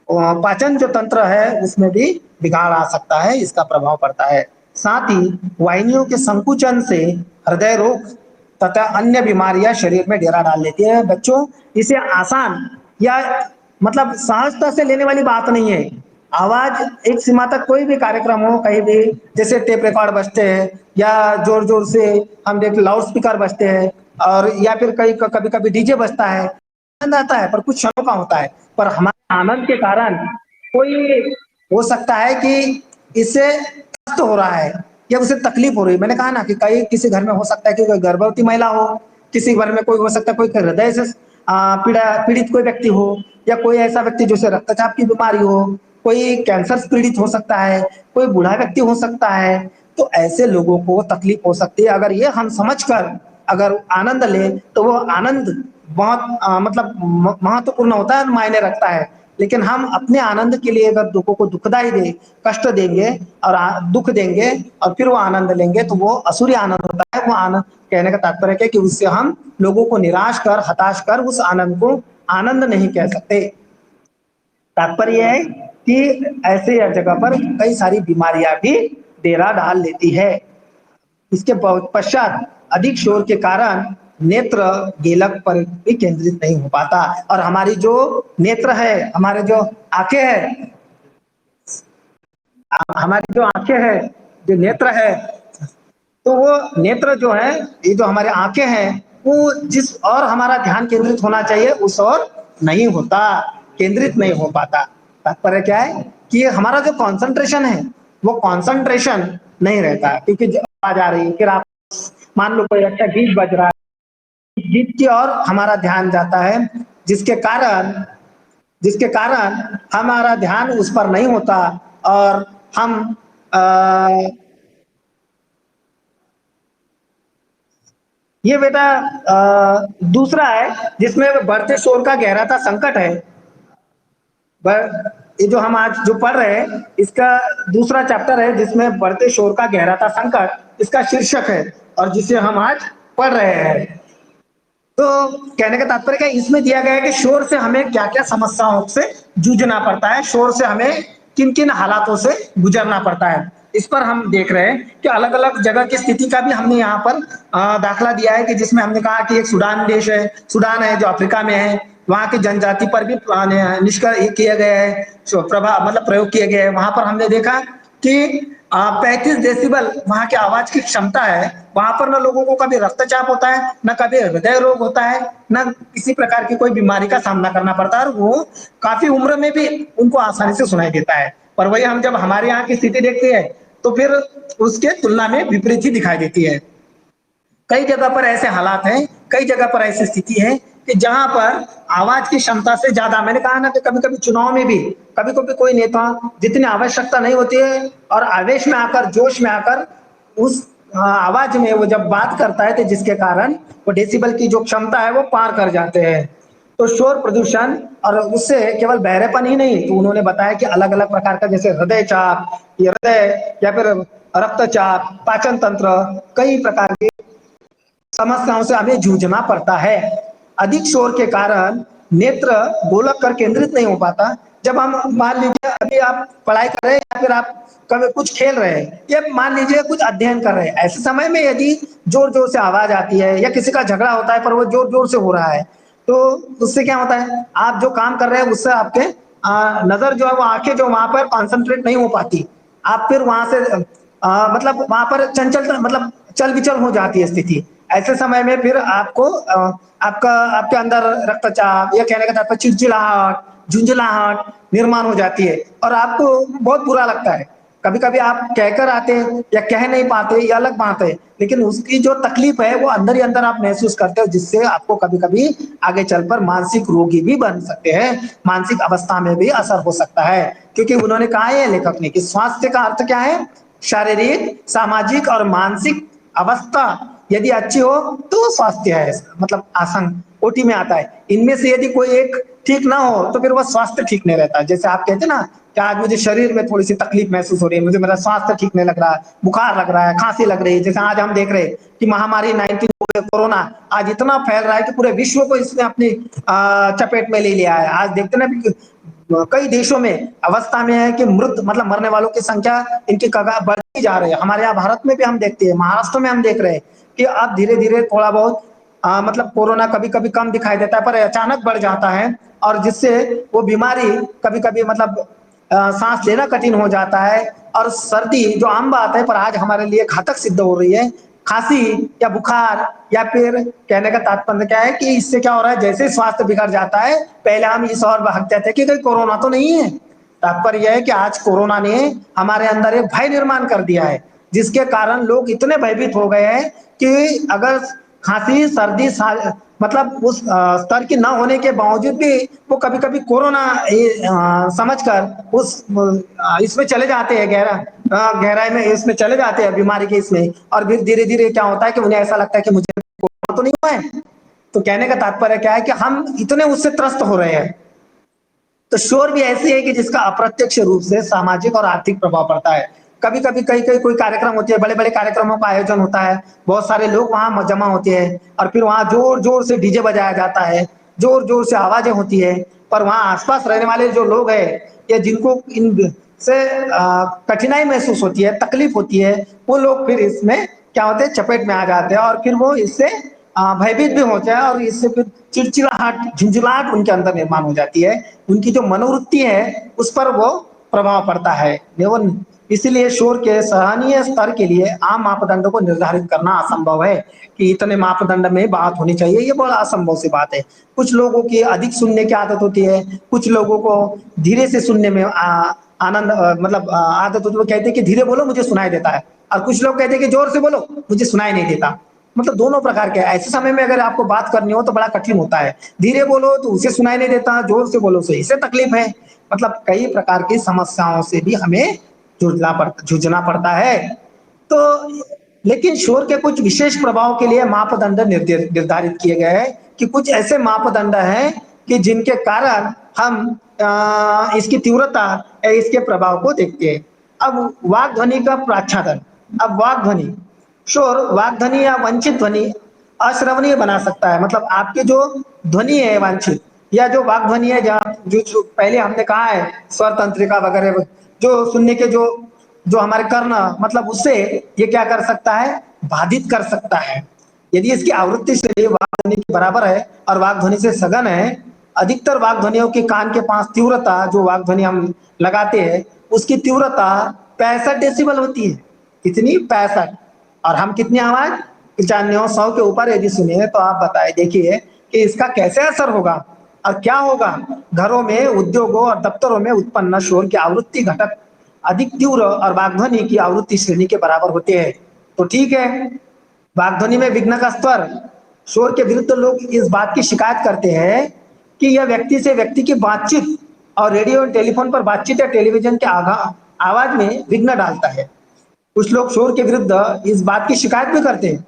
पाचन जो तंत्र है उसमें भी बिगाड़ आ सकता है, इसका प्रभाव पड़ता है। साथ ही वाहिनियों के संकुचन से हृदय रोग तथा अन्य बीमारियां शरीर में डेरा डाल लेती है। बच्चों, इसे आसान या मतलब सहजता से लेने वाली बात नहीं है। आवाज एक सीमा तक कोई भी कार्यक्रम हो कहीं भी, जैसे टेप रिकॉर्ड बजते हैं या जोर जोर से हम देख लाउड स्पीकर बजते हैं, और या फिर कई कभी कभी डीजे बजता है, आनंद आता है पर कुछ क्षणों का होता है। पर हमारे आनंद के कारण कोई हो सकता है कि इससे कष्ट हो रहा है या उसे तकलीफ हो रही है। मैंने कहा ना कि कई किसी घर में हो सकता है कि कोई गर्भवती महिला हो, किसी घर में कोई हो सकता है कोई हृदय से पीड़ित कोई व्यक्ति हो, या कोई ऐसा व्यक्ति जिसे रक्तचाप की बीमारी हो, कोई कैंसर से पीड़ित हो सकता है, कोई बूढ़ा व्यक्ति हो सकता है। तो ऐसे लोगों को तकलीफ हो सकती है। अगर ये हम समझकर अगर आनंद ले तो वो आनंद बहुत मतलब महत्वपूर्ण होता है, मायने रखता है। लेकिन हम अपने आनंद के लिए अगर दुखों को दुखदाई दे कष्ट देंगे और दुख देंगे और फिर वो आनंद लेंगे तो वो असुरी आनंद होता है। वो आनंद कहने का तात्पर्य है कि उससे हम लोगों को निराश कर हताश कर उस आनंद को आनंद नहीं कह सकते। तात्पर्य है कि ऐसे जगह पर कई सारी बीमारियां भी डेरा डाल लेती है। इसके पश्चात अधिक शोर के कारण नेत्र गेलक पर भी केंद्रित नहीं हो पाता, और हमारी जो नेत्र है, हमारे जो आंखें है, हमारी जो आंखें है, जो नेत्र है, तो वो नेत्र जो है, ये जो हमारे आंखें हैं, वो जिस और हमारा ध्यान केंद्रित होना चाहिए उस और नहीं होता, केंद्रित नहीं हो पाता। तात्पर्य क्या है कि हमारा जो कंसंट्रेशन है वो कंसंट्रेशन नहीं रहता, क्योंकि जब आवाज आ रही है, फिर आप मान लो कोई अच्छा गीत बज रहा है, गीत की ओर हमारा ध्यान जाता है, जिसके कारण हमारा ध्यान उस पर नहीं होता और हम ये बेटा दूसरा है जिसमें बढ़ते शोर का गहराता संकट है। ये जो हम आज जो पढ़ रहे हैं इसका दूसरा चैप्टर है जिसमें बढ़ते शोर का गहराता संकट इसका शीर्षक है, और जिसे हम आज पढ़ रहे हैं। तो कहने का तात्पर्य क्या इसमें दिया गया है कि शोर से हमें क्या क्या समस्याओं से जूझना पड़ता है, शोर से हमें किन किन हालातों से गुजरना पड़ता है। इस पर हम देख रहे हैं कि अलग अलग जगह की स्थिति का भी हमने यहाँ पर दाखला दिया है, कि जिसमें हमने कहा कि एक सूडान देश है, सूडान है जो अफ्रीका में है, वहां की जनजाति पर भी निष्कर्ष किए गए हैं, प्रभाव मतलब प्रयोग किए गए हैं। वहां पर हमने देखा कि 35 डेसिबल वहां की आवाज की क्षमता है। वहां पर न लोगों को कभी रक्तचाप होता है, न कभी हृदय रोग होता है, न किसी प्रकार की कोई बीमारी का सामना करना पड़ता है, और वो काफी उम्र में भी उनको आसानी से सुनाई देता है। पर वही हम जब हमारे यहाँ की स्थिति देखते हैं तो फिर उसके तुलना में विपरीत ही दिखाई देती है। कई जगह पर ऐसे हालात हैं, कई जगह पर ऐसी स्थिति है कि जहां पर आवाज की क्षमता से ज्यादा, मैंने कहा ना कि कभी कभी चुनाव में भी कभी कभी कोई नेता जितनी आवश्यकता नहीं होती है और आवेश में आकर जोश में आकर उस आवाज में वो जब बात करता है तो जिसके कारण वो डेसिबल की जो क्षमता है वो पार कर जाते हैं। तो शोर प्रदूषण और उससे केवल बहरेपन ही नहीं, तो उन्होंने बताया कि अलग अलग प्रकार का जैसे हृदय चाप, हृदय या फिर रक्तचाप, पाचन तंत्र, कई प्रकार के समस्याओं से हमें जूझना पड़ता है। अधिक शोर के कारण नेत्र गोलक कर केंद्रित नहीं हो पाता। जब हम मान लीजिए अभी आप पढ़ाई कर रहे हैं या फिर आप कभी कुछ खेल रहे हैं या मान लीजिए कुछ अध्ययन कर रहे हैं, ऐसे समय में यदि जोर जोर से आवाज आती है या किसी का झगड़ा होता है पर वो जोर जोर से हो रहा है, तो उससे क्या होता है, आप जो काम कर रहे हैं उससे आपके नजर जो है वो आंखें जो वहां पर कॉन्सेंट्रेट नहीं हो पाती। आप फिर वहां से मतलब वहां पर चंचल मतलब चल विचल हो जाती है स्थिति। ऐसे समय में फिर आपको आपका आपके अंदर रक्तचाप या कहने का तात्पर्य चिड़चिड़ाहट, झुंझलाहट निर्माण हो जाती है और आपको बहुत बुरा लगता है। कभी कभी आप कहकर आते हैं या कह नहीं पाते, ये अलग बात है, लेकिन उसकी जो तकलीफ है वो अंदर ही अंदर आप महसूस करते हो, जिससे आपको कभी कभी आगे चलकर मानसिक रोगी भी बन सकते हैं, मानसिक अवस्था में भी असर हो सकता है। क्योंकि उन्होंने कहा है लेखक ने कि स्वास्थ्य का अर्थ क्या है, शारीरिक, सामाजिक और मानसिक अवस्था यदि अच्छी हो तो स्वास्थ्य है, मतलब आसन ओटी में आता है। इनमें से यदि कोई एक ठीक ना हो तो फिर वह स्वास्थ्य ठीक नहीं रहता। जैसे आप कहते ना कि आज मुझे शरीर में थोड़ी सी तकलीफ महसूस हो रही है, मुझे मेरा स्वास्थ्य ठीक नहीं लग रहा है, बुखार लग रहा है, खांसी लग रही है। जैसे आज हम देख रहे हैं कि महामारी 19 कोरोना आज इतना फैल रहा है कि पूरे विश्व को इसने अपनी चपेट में ले लिया है। आज देखते ना कई देशों में अवस्था में है कि मृत मतलब मरने वालों की संख्या इनकी कगार बढ़ती जा रही है। हमारे यहाँ भारत में भी हम देखते हैं, महाराष्ट्र में हम देख रहे हैं कि अब धीरे-धीरे थोड़ा बहुत मतलब कोरोना कभी-कभी कम दिखाई देता है, पर अचानक बढ़ जाता है और जिससे वो बीमारी कभी-कभी मतलब साँस लेना कठिन हो जाता है और सर्दी जो आम बात है पर आज हमारे लिए घातक सिद्ध हो रही है। खाँसी या बुखार या फिर कहने का तात्पर्य क्या है कि इससे क्या हो रहा है, जैसे ही स्वास्थ्य बिगड़ जाता है, पहले हम इस ओर भागते थे कि कहीं कोरोना तो नहीं है। तात्पर्य यह है कि आज कोरोना ने हमारे अंदर एक भय निर्माण कर दिया है, जिसके कारण लोग इतने भयभीत हो गए हैं कि अगर खाँसी, सर्दी मतलब उस स्तर की ना होने के बावजूद भी वो कभी-कभी कोरोना समझकर उस इसमें चले जाते हैं गहराई में इसमें चले जाते हैं बीमारी के इसमें और फिर धीरे-धीरे क्या होता है कि उन्हें ऐसा लगता है कि मुझे कोरोना तो नहीं हुआ है। तो कहने का तात्पर्य क्या है कि हम इतने उससे त्रस्त हो रहे हैं। तो शोर भी ऐसी है कि जिसका अप्रत्यक्ष रूप से सामाजिक और आर्थिक प्रभाव पड़ता है। कभी-कभी कई-कई कोई कार्यक्रम होते हैं, बड़े-बड़े कार्यक्रमों का आयोजन होता है, बहुत सारे लोग वहाँ जमा होते हैं और फिर वहाँ ज़ोर-ज़ोर से डीजे बजाया जाता है, ज़ोर-ज़ोर से आवाज़ें होती हैं, पर वहाँ आस-पास रहने वाले जो लोग हैं या जिनको इन से कठिनाई महसूस होती है, तकलीफ होती है, वो लोग फिर इसमें क्या होते हैं चपेट में आ जाते हैं और फिर वो इससे भयभीत भी होते हैं और इससे फिर चिड़चिड़ाहट, झुंझुलाहट उनके अंदर निर्माण हो जाती है। उनकी जो मनोवृत्ति है, उस पर वो प्रभाव पड़ता है। एवं इसीलिए शोर के सहनीय स्तर के लिए आम मापदंडों को निर्धारित करना असंभव है कि इतने मापदंड में बात होनी चाहिए, ये बड़ा असंभव सी बात है। कुछ लोगों की अधिक सुनने की आदत होती है, कुछ लोगों को धीरे से सुनने में आनंद मतलब आदत होती है। वो कहते हैं कि धीरे बोलो मुझे सुनाई देता है और कुछ लोग कहते हैं कि जोर से बोलो मुझे सुनाई नहीं देता। मतलब दोनों प्रकार के ऐसे समय में अगर आपको बात करनी हो तो बड़ा कठिन होता है। धीरे बोलो तो उसे सुनाई नहीं देता, जोर से बोलो तो इसे तकलीफ है। मतलब कई प्रकार की समस्याओं से भी हमें जूझना पड़ता है। तो लेकिन शोर के कुछ विशेष प्रभाव के लिए मापदंड निर्धारित किए गए हैं कि कुछ ऐसे मापदंड हैं कि जिनके कारण हम इसकी तीव्रता या इसके प्रभाव को देखते हैं। अब वाक ध्वनि का प्राच्छादन। अब वाक ध्वनि शोर वाक ध्वनि या वंचित ध्वनि अश्रवणीय बना सकता है। मतलब आपकी जो ध्वनि है वांछित या जो वाक ध्वनि है जहाँ जो पहले हमने कहा है स्वर तंत्रिका वगैरह जो सुनने के जो जो हमारे कर्ण मतलब उससे ये क्या कर सकता है बाधित कर सकता है। यदि इसकी आवृत्ति श्रेणी वाक ध्वनि के बराबर है और वाक ध्वनि से सघन है, अधिकतर वाक ध्वनियों की कान के पास तीव्रता जो वाक ध्वनि हम लगाते हैं उसकी तीव्रता 65 डेसिबल होती है। कितनी 65 और हम कितनी आवाज 95 100 के ऊपर यदि सुने तो आप बताए देखिए कि इसका कैसे असर होगा और क्या होगा। घरों में उद्योगों और दफ्तरों में उत्पन्न शोर की आवृत्ति घटक अधिक तीव्र और वाग्ध्वनि की आवृत्ति श्रेणी के बराबर होते हैं। तो ठीक है, वाग्ध्वनि में विघ्न का स्तर शोर के विरुद्ध लोग इस बात की शिकायत करते हैं कि यह व्यक्ति से व्यक्ति की बातचीत और रेडियो और टेलीफोन पर बातचीत या टेलीविजन के आवाज में विघ्न डालता है। कुछ लोग शोर के विरुद्ध इस बात की शिकायत भी करते हैं।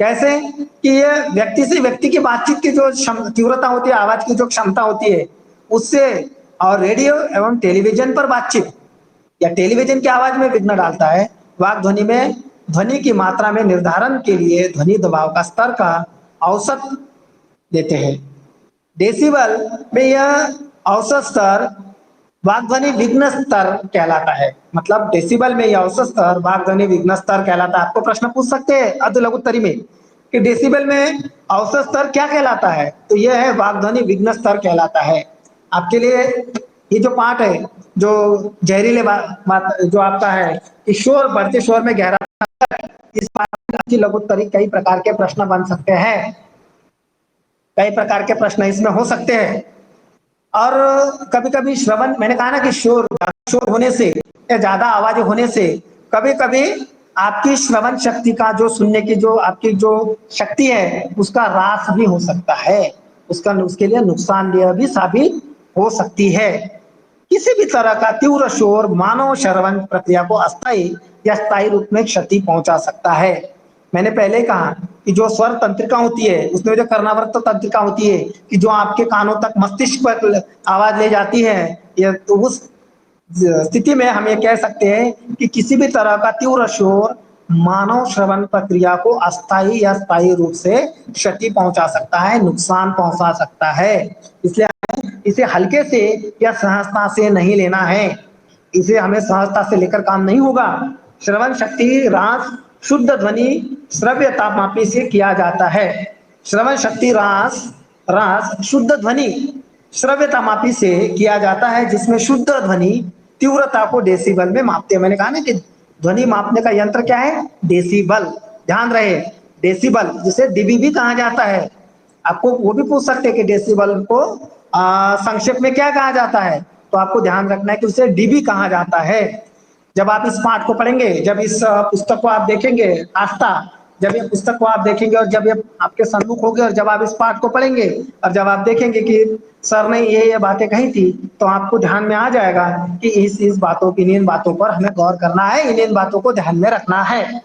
कैसे कि ये व्यक्ति से व्यक्ति की बातचीत की जो तीव्रता होती है, आवाज की जो क्षमता होती है, उससे और रेडियो एवं टेलीविजन पर बातचीत या टेलीविजन की आवाज में विघ्न डालता है। वाक ध्वनि में ध्वनि की मात्रा में निर्धारण के लिए ध्वनि दबाव का स्तर का औसत देते हैं। डेसिबल में यह औसत स्तर वाग्ध्वनि विघ्न स्तर कहलाता है। मतलब डेसिबल में यह औसत स्तर वाग्ध्वनि विघ्न स्तर कहलाता है। आपको प्रश्न पूछ सकते हैं अध लघुत्तरी में कि डेसिबल में औसत स्तर क्या कहलाता है, तो यह है वाग्ध्वनि विघ्न स्तर कहलाता है। आपके लिए ये जो पाठ है जो जहरीले बात जो आपका है कि शोर बढ़ते शोर में गहरा, इस पाठ की लघुत्तरी कई प्रकार के प्रश्न बन सकते हैं। कई प्रकार के प्रश्न इसमें हो सकते हैं और कभी-कभी श्रवण मैंने कहा ना कि शोर होने से या ज्यादा आवाज होने से कभी-कभी आपकी श्रवण शक्ति का जो सुनने की जो आपकी जो शक्ति है उसका ह्रास भी हो सकता है। उसका उसके लिए नुकसानदेह भी साबित हो सकती है। किसी भी तरह का तीव्र शोर मानव श्रवण प्रक्रिया को अस्थायी या स्थायी रूप में क्षति पहुंचा सकता है। मैंने पहले कहा कि जो स्वर तंत्रिका होती है उसमें जो कर्णावर्त तंत्रिका होती है कि जो आपके कानों तक मस्तिष्क पर आवाज ले जाती है, या तो उस स्थिति में हम ये कह सकते हैं कि किसी भी तरह का तीव्र शोर मानव श्रवण प्रक्रिया को अस्थायी या स्थायी रूप से क्षति पहुंचा सकता है, नुकसान पहुंचा सकता है। इसलिए इसे हल्के से या सहजता से नहीं लेना है। इसे हमें सहजता से लेकर काम नहीं होगा। श्रवण शक्ति ह्रास शुद्ध ध्वनि श्रव्य तापमापी से किया जाता है। श्रवण शक्ति ह्रास ह्रास शुद्ध ध्वनि श्रव्यता मापी से किया जाता है, जिसमें शुद्ध ध्वनि तीव्रता को डेसिबल में मापते हैं। मैंने कहा ना कि ध्वनि मापने का यंत्र क्या है? डेसिबल। ध्यान रहे, डेसिबल जिसे डीबी भी कहा जाता है। आपको वो भी पूछ सकते हैं कि डेसिबल को संक्षेप में क्या कहा जाता है, तो आपको ध्यान रखना है कि उसे डीबी कहा जाता है। जब आप इस पाठ को पढ़ेंगे, जब इस पुस्तक को आप देखेंगे आस्था, जब ये पुस्तक को आप देखेंगे और जब ये आपके सम्मुख होगी और जब आप इस पाठ को पढ़ेंगे और जब आप देखेंगे कि सर ने ये बातें कही थी, तो आपको ध्यान में आ जाएगा कि इस बातों की, इन बातों पर हमें गौर करना है, इन बातों को ध्यान में रखना है।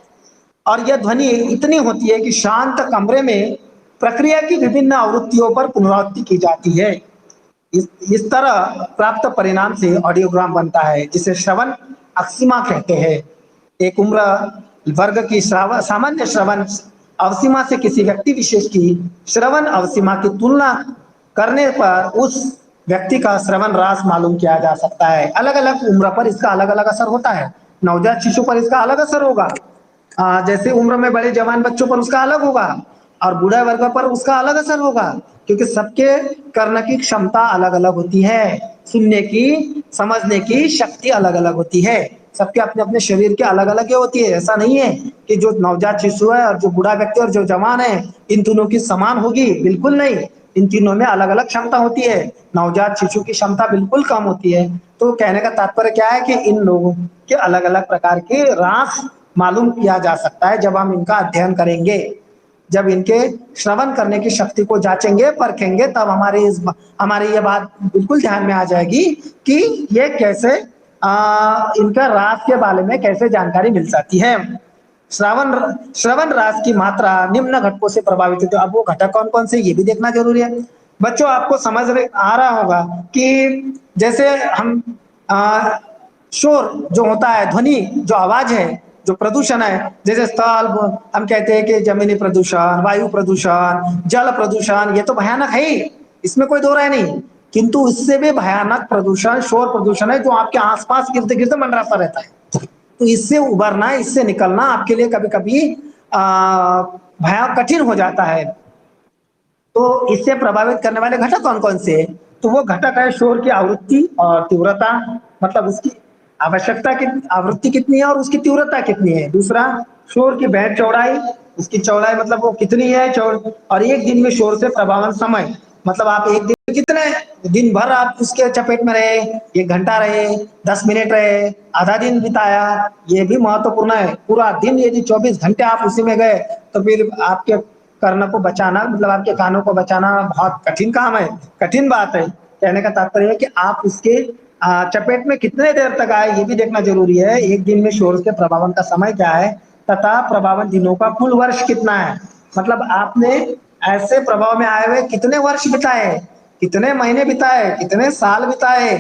और यह ध्वनि इतनी होती है कि शांत कमरे में प्रक्रिया की विभिन्न आवृत्तियों पर पुनरावृत्ति की जाती है। इस तरह प्राप्त परिणाम से ऑडियोग्राम बनता है, जिसे श्रवण अक्षिमा कहते हैं। एक उम्र वर्ग की सामान्य श्रवण अवसीमा से किसी व्यक्ति विशेष की श्रवण अवसीमा की तुलना करने पर उस व्यक्ति का श्रवण ह्रास मालूम किया जा सकता है। अलग अलग उम्र पर इसका अलग अलग असर होता है। नवजात शिशु पर इसका अलग असर होगा, जैसे उम्र में बड़े जवान बच्चों पर उसका अलग होगा, और बूढ़ा वर्ग पर उसका अलग असर होगा, क्योंकि सबके करने की क्षमता अलग अलग होती है, सुनने की, समझने की शक्ति अलग अलग होती है। सबके अपने अपने शरीर के अलग अलग होती है। ऐसा नहीं है कि जो नवजात शिशु है और जो बूढ़ा व्यक्ति और जो जवान है इन दोनों की समान होगी, बिल्कुल नहीं। इन तीनों में अलग अलग क्षमता होती है। नवजात शिशु की क्षमता बिल्कुल कम होती है। तो कहने का तात्पर्य क्या है कि इन लोगों के अलग अलग प्रकार के ह्रास मालूम किया जा सकता है जब हम इनका अध्ययन करेंगे। जब इनके श्रवण करने की शक्ति को जांचेंगे, परखेंगे, तब हमारी ये बात बिल्कुल ध्यान में आ जाएगी कि ये कैसे इनका ह्रास के बारे में कैसे जानकारी मिल सकती है। श्रवण श्रवण ह्रास की मात्रा निम्न घटकों से प्रभावित होती है। अब वो घटक कौन कौन से, ये भी देखना जरूरी है। बच्चों, आपको समझ आ रहा होगा कि जैसे हम शोर जो होता है, ध्वनि जो आवाज है, जो प्रदूषण है, जैसे स्थल हम कहते हैं कि जमीनी प्रदूषण, वायु प्रदूषण, जल प्रदूषण, ये तो भयानक है ही, इसमें कोई दो राय नहीं। किंतु इससे भी भयानक प्रदूषण शोर प्रदूषण है जो आपके आसपास गिरते गिरते मंडराता रहता है। तो इससे उबरना, इससे निकलना आपके लिए कभी कभी भयानक कठिन हो जाता है। तो इससे प्रभावित करने वाले घटक कौन कौन से? तो वो घटक है शोर की आवृत्ति और तीव्रता, मतलब उसकी आवश्यकता की आवृत्ति कितनी है और उसकी तीव्रता कितनी है। दूसरा, शोर की बैंड चौड़ाई, उसकी चौड़ाई मतलब वो कितनी है और एक दिन में शोर से प्रभावन समय, मतलब आप एक दिन में कितने दिन भर आप उसके चपेट में रहे, 1 घंटा रहे, 10 मिनट रहे, आधा दिन बिताया, ये भी महत्वपूर्ण है। पूरा दिन यदि 24 घंटे आप उसी में गए तो फिर आपके कर्णों को बचाना, मतलब आपके कानों को बचाना बहुत कठिन काम है, कठिन बात है। कहने का तात्पर्य है कि आप उसके चपेट में कितने देर तक आए, ये भी देखना जरूरी है। एक दिन में शोर के प्रभावन का समय क्या है तथा प्रभावन दिनों का कुल वर्ष कितना है, मतलब आपने ऐसे प्रभाव में आए हुए कितने वर्ष बिताए, कितने महीने बिताए, कितने साल बिताए,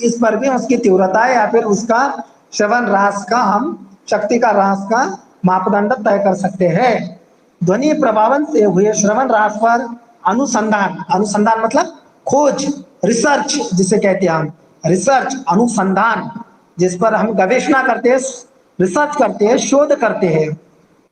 इस पर भी उसकी तीव्रता या फिर उसका श्रवण ह्रास का, हम शक्ति का ह्रास का मापदंड तय कर सकते हैं। ध्वनि प्रभावन से हुए श्रवण ह्रास पर अनुसंधान, अनुसंधान मतलब खोज, रिसर्च जिसे कहते हैं हम, रिसर्च अनुसंधान, जिस पर हम गवेषणा करते हैं, रिसर्च करते हैं, शोध करते हैं,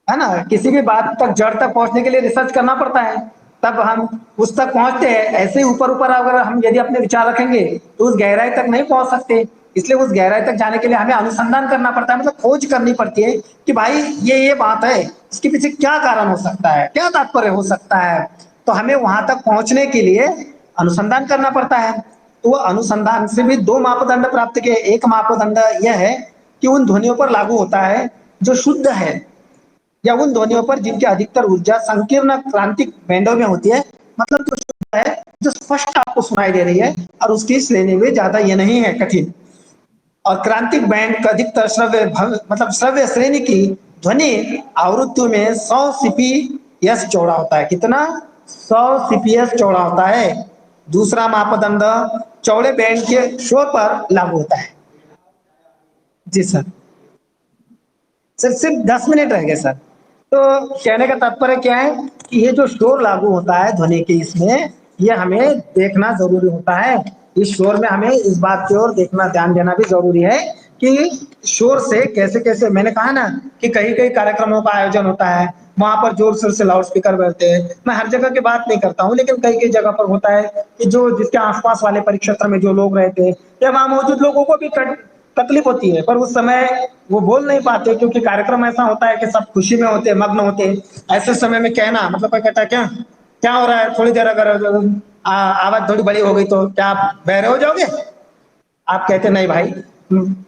है ना। किसी भी बात तक, जड़ तक पहुंचने के लिए रिसर्च करना पड़ता है, तब हम उस तक पहुंचते हैं। ऐसे ऊपर ऊपर अगर हम यदि अपने विचार रखेंगे तो उस गहराई तक नहीं पहुंच सकते। इसलिए उस गहराई तक जाने के लिए हमें अनुसंधान करना पड़ता है, मतलब खोज करनी पड़ती है कि भाई ये बात है, इसके पीछे क्या कारण हो सकता है, क्या तात्पर्य हो सकता है। तो हमें वहां तक पहुंचने के लिए अनुसंधान करना पड़ता है। तो वो अनुसंधान से भी 2 मापदंड प्राप्त किए। एक मापदंड यह है कि उन ध्वनियों पर लागू होता है जो शुद्ध है, या उन ध्वनियों पर जिनकी अधिकतर ऊर्जा संकीर्ण क्रांतिक बैंडों में होती है, मतलब जो शुद्ध है, जो स्पष्ट आपको सुनाई दे रही है और उसकी श्रेणी भी ज्यादा ये नहीं है कठिन। और क्रांतिक बैंड का अधिकतर श्रव्य मतलब श्रव्य श्रेणी की ध्वनि आवृत्तियों में 100 सीपीएस चौड़ा होता है। कितना? 100 सीपीएस चौड़ा होता है। दूसरा मापदंड चौड़े बैंड के शोर पर लागू होता है। जी सर, सिर्फ 10 मिनट रह गए सर। तो कहने का तात्पर्य क्या है कि ये जो शोर लागू होता है ध्वनि के, इसमें ये हमें देखना ज़रूरी होता है। इस शोर में हमें इस बात की ओर देखना ध्यान देना भी ज़रूरी है कि शोर से कैसे-कैसे मैंने कहा ना कि कई-कई कार्यक्रमों का आयोजन होता है, वहाँ पर ज़ोर-शोर से लाउड स्पीकर बजते हैं। मैं हर जगह की बात नहीं करता हूँ, लेकिन कई-कई जगह पर होता है कि जो जिसके आस-पास वाले परिक्षेत्र में जो लोग रहते हैं या वहाँ मौजूद लोगों को भी तकलीफ होती है, पर उस समय वो बोल नहीं पाते क्योंकि कार्यक्रम ऐसा होता है कि सब खुशी में होते हैं, मग्न होते हैं। ऐसे समय में कहना मतलब कोई कहता है क्या? क्या हो रहा है? थोड़ी देर अगर आवाज़ थोड़ी बड़ी हो गई तो क्या आप बहरे हो जाओगे? आप कहते नहीं भाई,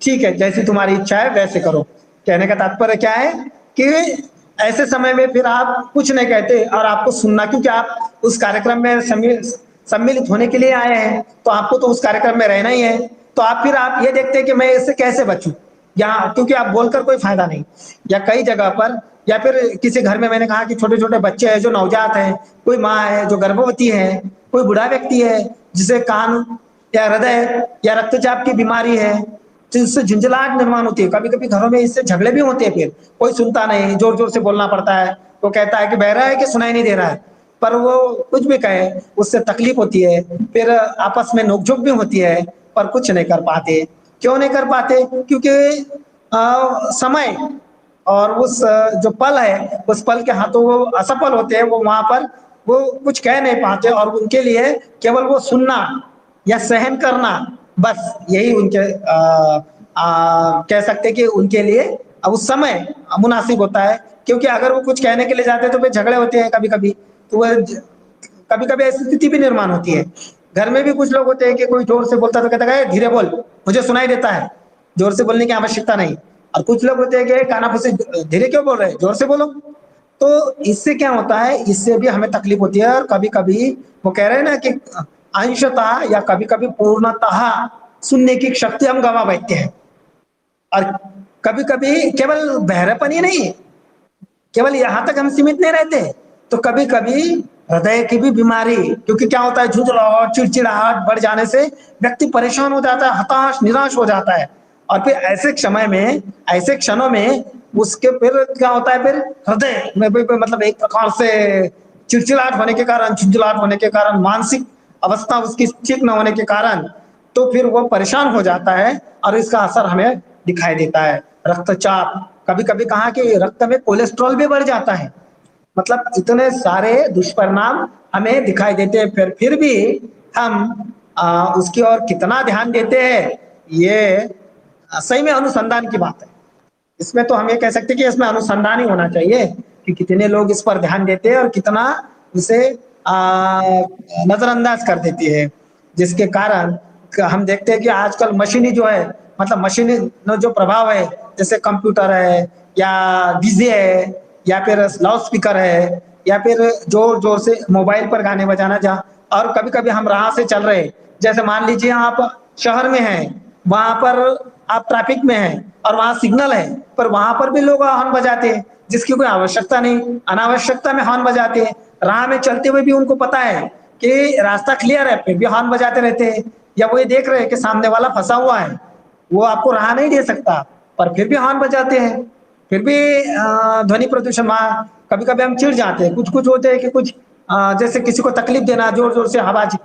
ठीक है, जैसी तुम्हारी इच्छा है वैसे करो। कहने का तात्पर्य क्या है कि ऐसे समय में फिर आप कुछ नहीं कहते और आपको सुनना, क्योंकि आप उस कार्यक्रम में सम्मिलित होने के लिए आए हैं, तो आपको तो उस कार्यक्रम में रहना ही है। तो आप ये देखते हैं कि मैं इससे कैसे बचूँ? या क्योंकि आप बोलकर कोई फ़ायदा नहीं। या कई जगह पर या फिर किसी घर में मैंने कहा कि छोटे-छोटे बच्चे हैं जो नवजात हैं, कोई माँ है जो गर्भवती है, कोई बूढ़ा व्यक्ति है जिसे कान या हृदय या रक्तचाप की बीमारी है, तो इससे झुंझलाहट निर्माण होती है। कभी-कभी घरों में इससे झगड़े भी होते हैं फिर। कोई सुनता नहीं, ज़ोर-ज़ोर से बोलना पड़ता है। वो कहता है कि बहरा है कि सुनाई नहीं दे रहा है। पर वो कुछ भी कहे, उससे तकलीफ होती है। फिर आपस में नोक-झोंक भी होती है, पर कुछ नहीं कर पाते। क्यों नहीं कर पाते? क्योंकि समय और उस जो पल है, उस पल के हाथों वो असफल होते हैं, वो वहाँ पर वो कुछ कह नहीं पाते और उनके लिए केवल वो सुनना या सहन करना, बस यही उनके कह सकते हैं कि उनके लिए उस समय मुनासिब होता है। क्योंकि अगर वो कुछ कहने के लिए जाते हैं तो फिर झगड़े होते हैं कभी-कभी। तो वह ज कभी-कभी ऐसी स्थिति भी निर्माण होती है। घर में भी कुछ लोग होते हैं कि कोई ज़ोर से बोलता है तो कहता है, "ए धीरे बोल, मुझे सुनाई देता है।" ज़ोर से बोलने की आवश्यकता नहीं। और कुछ लोग होते हैं कि कानाफूसी धीरे क्यों बोल रहे हैं? ज़ोर से बोलो। तो इससे क्या होता है, इससे भी हमें तकलीफ होती है और कभी-कभी वो कह रहे हैं ना कि अंशतः या कभी-कभी पूर्णतः सुनने की शक्ति हम गँवा बैठते हैं। और कभी-कभी केवल बहरापन ही नहीं, केवल यहाँ तक हम सीमित नहीं रहते, तो कभी-कभी हृदय की भी बीमारी, क्योंकि क्या होता है झुँझलाहट, चिड़चिड़ाहट बढ़ जाने से व्यक्ति परेशान हो जाता है, हताश, निराश हो जाता है। और फिर ऐसे क्षणों में उसके फिर क्या होता है फिर हृदय में भी मतलब एक प्रकार से चिड़चिड़ाहट होने के कारण, झुँझलाहट होने के कारण, मानसिक अवस्था उसकी ठीक न होने के कारण, तो फिर वो परेशान हो जाता है और इसका असर हमें दिखाई देता है। रक्तचाप, कभी-कभी कहा कि रक्त में कोलेस्ट्रॉल भी बढ़ जाता है। मतलब इतने सारे दुष्परिणाम हमें दिखाई देते हैं, फिर भी हम उसकी ओर कितना ध्यान देते हैं, ये सही में अनुसंधान की बात है। इसमें तो हम ये कह सकते हैं कि इसमें अनुसंधान ही होना चाहिए कि कितने लोग इस पर ध्यान देते हैं और कितना इसे नज़रअंदाज कर देती है। जिसके कारण हम देखते हैं कि आजकल मशीनी जो है, मतलब मशीनी जो प्रभाव है, जैसे कंप्यूटर है या डीजे है या फिर लाउड स्पीकर है या फिर ज़ोर-ज़ोर से मोबाइल पर गाने बजाना, जहाँ और कभी-कभी हम राह से चल रहे हैं, जैसे मान लीजिए आप शहर में हैं, वहाँ पर आप ट्रैफिक में हैं और वहाँ सिग्नल है, पर वहाँ पर भी लोग हॉर्न बजाते हैं, जिसकी कोई आवश्यकता नहीं, अनावश्यकता में हॉर्न बजाते हैं। राह में चलते हुए भी उनको पता है कि रास्ता क्लियर है, फिर भी हॉर्न बजाते रहते हैं। या वो ये देख रहे हैं कि सामने वाला फँसा हुआ है, वो आपको राह नहीं दे सकता, पर फिर भी हॉर्न बजाते हैं। फिर भी ध्वनि प्रदूषण, वहाँ कभी-कभी हम चिढ़ जाते हैं। कुछ-कुछ होते हैं कि कुछ जैसे किसी को तकलीफ देना, ज़ोर-ज़ोर से आवाज़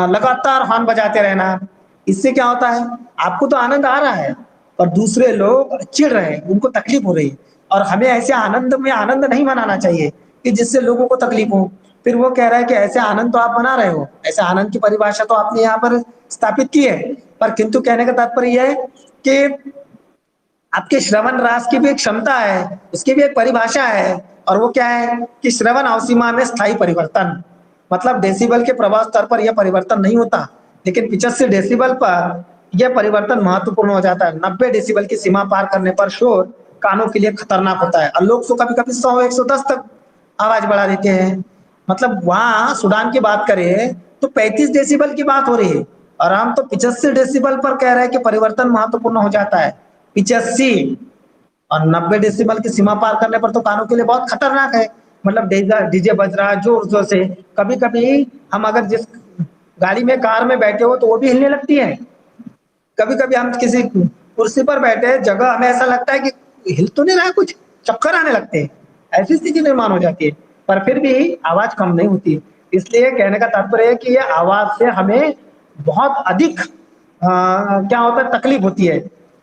लगातार हॉर्न बजाते रहना। इससे क्या होता है, आपको तो आनंद आ रहा है, पर दूसरे लोग चिढ़ रहे हैं, उनको तकलीफ हो रही है और हमें ऐसे आनंद में आनंद नहीं मनाना चाहिए कि जिससे लोगों को तकलीफ हो। फिर वो कह रहा है कि ऐसे आनंद तो आप मना रहे हो, ऐसे आनंद की परिभाषा तो आपने यहाँ पर स्थापित की है, पर किंतु कहने का तात्पर्य ये है कि आपके श्रवण रस की भी एक क्षमता है, उसकी भी एक परिभाषा है और वो क्या है कि श्रवण अवसीमा में स्थायी परिवर्तन। मतलब डेसिबल के प्रभाव स्तर पर यह परिवर्तन नहीं होता, लेकिन 85 डेसिबल पर यह परिवर्तन महत्वपूर्ण हो जाता है। 90 डेसिबल की सीमा पार करने पर शोर कानों के लिए खतरनाक होता है और लोग तो कभी-कभी 100-110 तक आवाज़ बढ़ा देते हैं। मतलब वहाँ सूडान की बात करें तो 35 डेसिबल की बात हो रही है और हम तो 85 डेसिबल पर कह रहे हैं कि परिवर्तन महत्वपूर्ण हो जाता है। 85 और 90 डेसिबल की सीमा पार करने पर तो कानों के लिए बहुत खतरनाक है। मतलब डीजे बज रहा है जोर-जोर से, कभी-कभी हम अगर जिस गाड़ी में, कार में बैठे हो तो वो भी हिलने लगती है। कभी-कभी हम किसी कुर्सी पर बैठे हैं, जगह हमें ऐसा लगता है कि हिल तो नहीं रहा है कुछ, चक्कर आने लगते हैं। ऐसी स्थिति निर्माण हो जाती है, पर फिर भी आवाज़ कम नहीं होती। इसलिए कहने का तात्पर्य है कि ये आवाज़ से हमें बहुत अधिक क्या होता है तकलीफ होती है,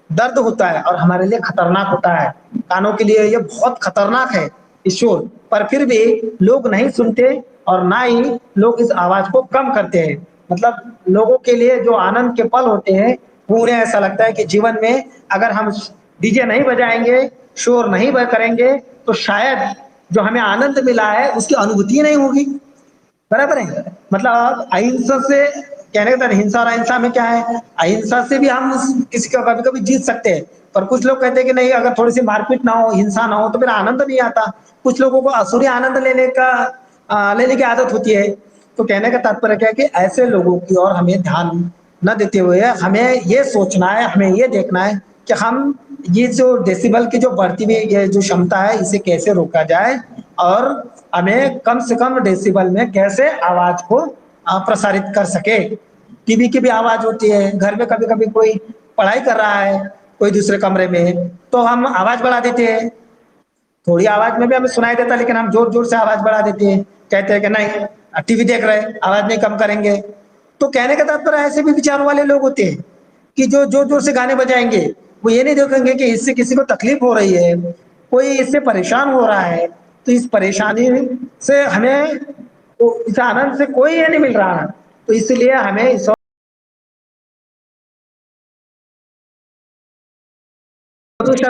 दर्द होता है और हमारे लिए खतरनाक होता है। कानों के लिए ये बहुत खतरनाक है ये शोर, पर फिर भी लोग नहीं सुनते और ना ही लोग इस आवाज़ को कम करते हैं। मतलब लोगों के लिए जो आनंद के पल होते हैं, वो उन्हें ऐसा लगता है कि जीवन में अगर हम डीजे नहीं बजाएँगे, शोर नहीं ब करेंगे, तो शायद जो हमें आनंद मिला है, उसकी अनुभूति नहीं होगी। बराबर है? मतलब अहिंसा से कहने का हिंसा और अहिंसा में क्या है? अहिंसा से भी हम किसी को कभी-कभी जीत सकते हैं, पर कुछ लोग कहते हैं कि नहीं अगर थोड़ी-सी मारपीट ना हो, हिंसा ना हो तो फिर आनंद नहीं आता। कुछ लोगों को असुरी आनंद लेने की आदत होती है। तो कहने का तात्पर्य क्या है कि ऐसे लोगों की ओर हमें ध्यान न देते हुए हमें ये सोचना है, हमें ये देखना है कि हम ये जो डेसिबल की जो बढ़ती हुई ये जो क्षमता है, इसे कैसे रोका जाए और हमें कम से कम डेसिबल में कैसे आवाज़ को प्रसारित कर सके। टीवी की भी आवाज़ होती है, घर में कभी-कभी कोई पढ़ाई कर रहा है, कोई दूसरे कमरे में, तो हम आवाज़ बढ़ा देते हैं। थोड़ी आवाज़ में भी हमें सुनाई देता है लेकिन हम ज़ोर-ज़ोर से आवाज़ बढ़ा देते हैं। कहते हैं कि नहीं टीवी देख रहे हैं, आवाज़ नहीं कम करेंगे। तो कहने का तात्पर्य ऐसे भी विचारों वाले लोग होते हैं कि जो ज़ोर-ज़ोर से गाने बजाएँगे, वो ये नहीं देखेंगे कि इससे किसी को तकलीफ हो रही है, कोई इससे परेशान हो रहा है, तो इस परेशानी से हमें तो इस आनंद से कोई ये नहीं मिल रहा है। तो इसलिए हमें इस